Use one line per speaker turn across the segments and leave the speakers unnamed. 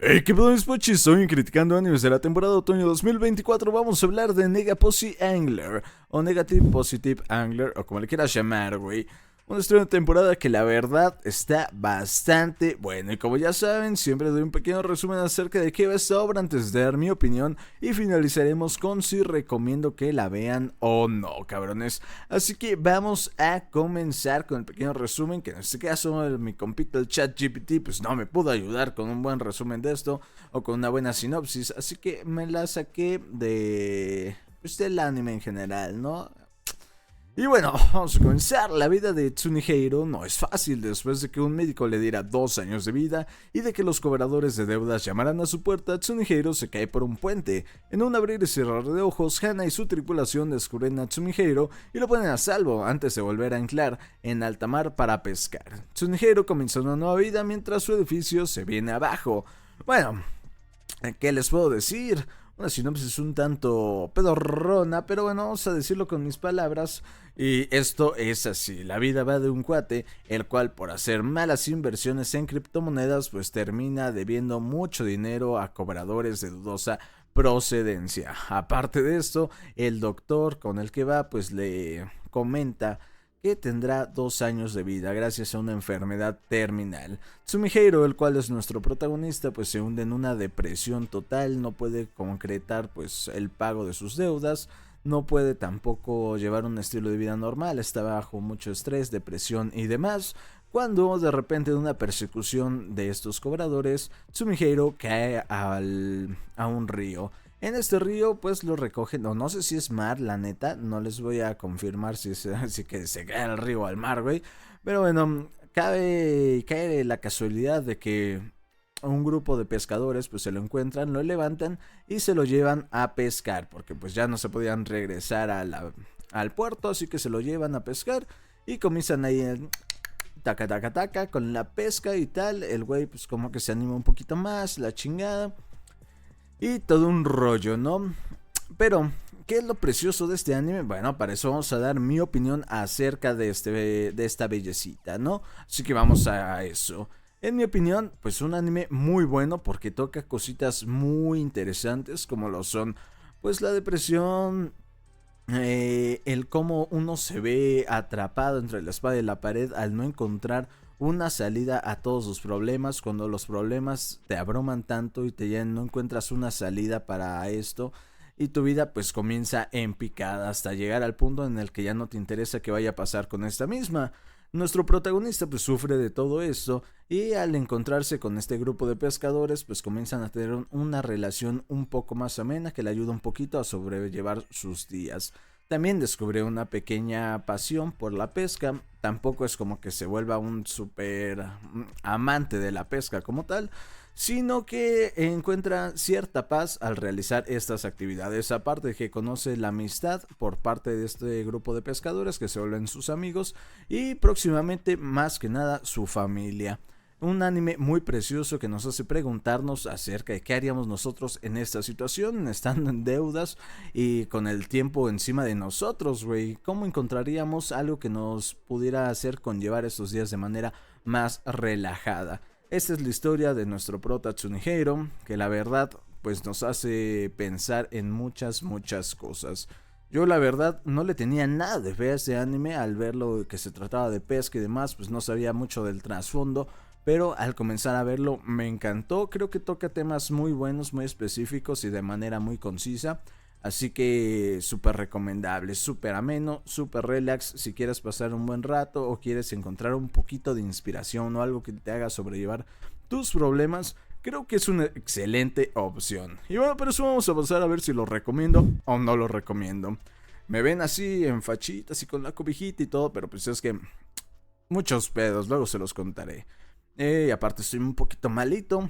Hey, ¿qué pedo mis pochis? Soy Criticando Animes de la temporada otoño 2024. Vamos a hablar de Negaposi Angler, o Negative Positive Angler, o como le quieras llamar, güey. Una estreno de temporada que la verdad está bastante bueno. Y como ya saben, siempre doy un pequeño resumen acerca de qué va esta obra antes de dar mi opinión. Y finalizaremos con si recomiendo que la vean o no, cabrones. Así que vamos a comenzar con el pequeño resumen, que en este caso mi compita el ChatGPT pues no me pudo ayudar con un buen resumen de esto o con una buena sinopsis. Así que me la saqué de pues del anime en general, ¿no? Y bueno, vamos a comenzar. La vida de Tsunihiro no es fácil después de que un médico le diera 2 años de vida y de que los cobradores de deudas llamaran a su puerta. Tsunihiro se cae por un puente. En un abrir y cerrar de ojos, Hana y su tripulación descubren a Tsunihiro y lo ponen a salvo antes de volver a anclar en alta mar para pescar. Tsunihiro comienza una nueva vida mientras su edificio se viene abajo. Bueno, ¿qué les puedo decir? Una sinopsis un tanto pedorrona, pero bueno, vamos a decirlo con mis palabras. Y esto es así: la vida va de un cuate, el cual por hacer malas inversiones en criptomonedas, pues termina debiendo mucho dinero a cobradores de dudosa procedencia. Aparte de esto, el doctor con el que va, pues le comenta que tendrá 2 años de vida gracias a una enfermedad terminal. Tsumihiro, el cual es nuestro protagonista, pues se hunde en una depresión total, no puede concretar pues el pago de sus deudas, no puede tampoco llevar un estilo de vida normal, está bajo mucho estrés, depresión y demás, cuando de repente en una persecución de estos cobradores, Tsumihiro cae a un río. En este río pues lo recogen, no sé si es mar, la neta, no les voy a confirmar si que se cae al río o al mar, güey. Pero bueno, cae la casualidad de que un grupo de pescadores pues se lo encuentran, lo levantan y se lo llevan a pescar, porque pues ya no se podían regresar al puerto, así que se lo llevan a pescar y comienzan ahí en taca taca taca con la pesca y tal. El güey pues como que se anima un poquito más, la chingada. Y todo un rollo, ¿no? Pero, ¿qué es lo precioso de este anime? Bueno, para eso vamos a dar mi opinión acerca de esta bellecita, ¿no? Así que vamos a eso. En mi opinión, pues un anime muy bueno porque toca cositas muy interesantes como lo son, pues la depresión, el cómo uno se ve atrapado entre la espada y la pared al no encontrar una salida a todos los problemas, cuando los problemas te abruman tanto y no encuentras una salida para esto y tu vida pues comienza en picada hasta llegar al punto en el que ya no te interesa qué vaya a pasar con esta misma. Nuestro protagonista pues sufre de todo esto y al encontrarse con este grupo de pescadores pues comienzan a tener una relación un poco más amena que le ayuda un poquito a sobrellevar sus días. También descubre una pequeña pasión por la pesca. Tampoco es como que se vuelva un súper amante de la pesca como tal, sino que encuentra cierta paz al realizar estas actividades. Aparte de que conoce la amistad por parte de este grupo de pescadores que se vuelven sus amigos y próximamente más que nada su familia. Un anime muy precioso que nos hace preguntarnos acerca de qué haríamos nosotros en esta situación, estando en deudas y con el tiempo encima de nosotros, güey. ¿Cómo encontraríamos algo que nos pudiera hacer conllevar estos días de manera más relajada? Esta es la historia de nuestro prota Tsunihiro, que la verdad pues nos hace pensar en muchas cosas. Yo la verdad no le tenía nada de fe a este anime, al verlo que se trataba de pesca y demás, pues no sabía mucho del trasfondo, pero al comenzar a verlo me encantó. Creo que toca temas muy buenos, muy específicos y de manera muy concisa. Así que súper recomendable, súper ameno, súper relax. Si quieres pasar un buen rato o quieres encontrar un poquito de inspiración o algo que te haga sobrellevar tus problemas, creo que es una excelente opción. Y bueno, por eso vamos a pasar a ver si lo recomiendo o no lo recomiendo. Me ven así en fachitas y con la cobijita y todo, pero pues es que muchos pedos, luego se los contaré. Y aparte estoy un poquito malito.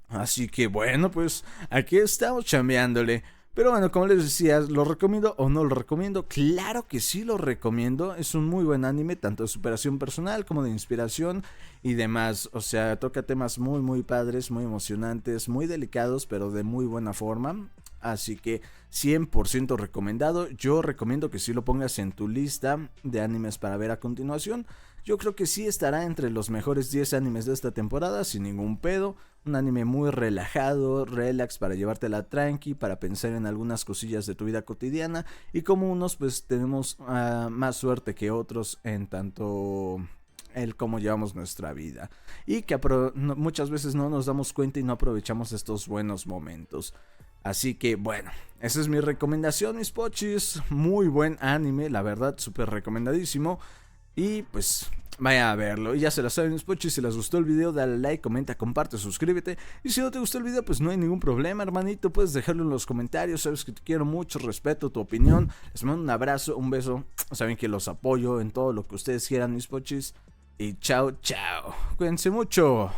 Así que bueno, pues aquí estamos chambeándole. Pero bueno, como les decía, ¿lo recomiendo o no lo recomiendo? Claro que sí lo recomiendo. Es un muy buen anime, tanto de superación personal como de inspiración y demás. O sea, toca temas muy padres, muy emocionantes, muy delicados, pero de muy buena forma. Así que 100% recomendado. Yo recomiendo que sí lo pongas en tu lista de animes para ver a continuación. yo creo que sí estará entre los mejores 10 animes de esta temporada, sin ningún pedo. Un anime muy relajado, relax, para llevártela tranqui, para pensar en algunas cosillas de tu vida cotidiana. Y como unos pues tenemos más suerte que otros en tanto el cómo llevamos nuestra vida. Y que muchas veces no nos damos cuenta y no aprovechamos estos buenos momentos. Así que bueno, esa es mi recomendación, mis pochis. Muy buen anime, la verdad, súper recomendadísimo. Y pues vaya a verlo. Y ya se lo saben, mis pochis, si les gustó el video, dale like, comenta, comparte, suscríbete. Y si no te gustó el video, pues no hay ningún problema, hermanito. Puedes dejarlo en los comentarios. Sabes que te quiero mucho, respeto tu opinión. Les mando un abrazo, un beso. Saben que los apoyo en todo lo que ustedes quieran, mis pochis. Y chao, chao. Cuídense mucho.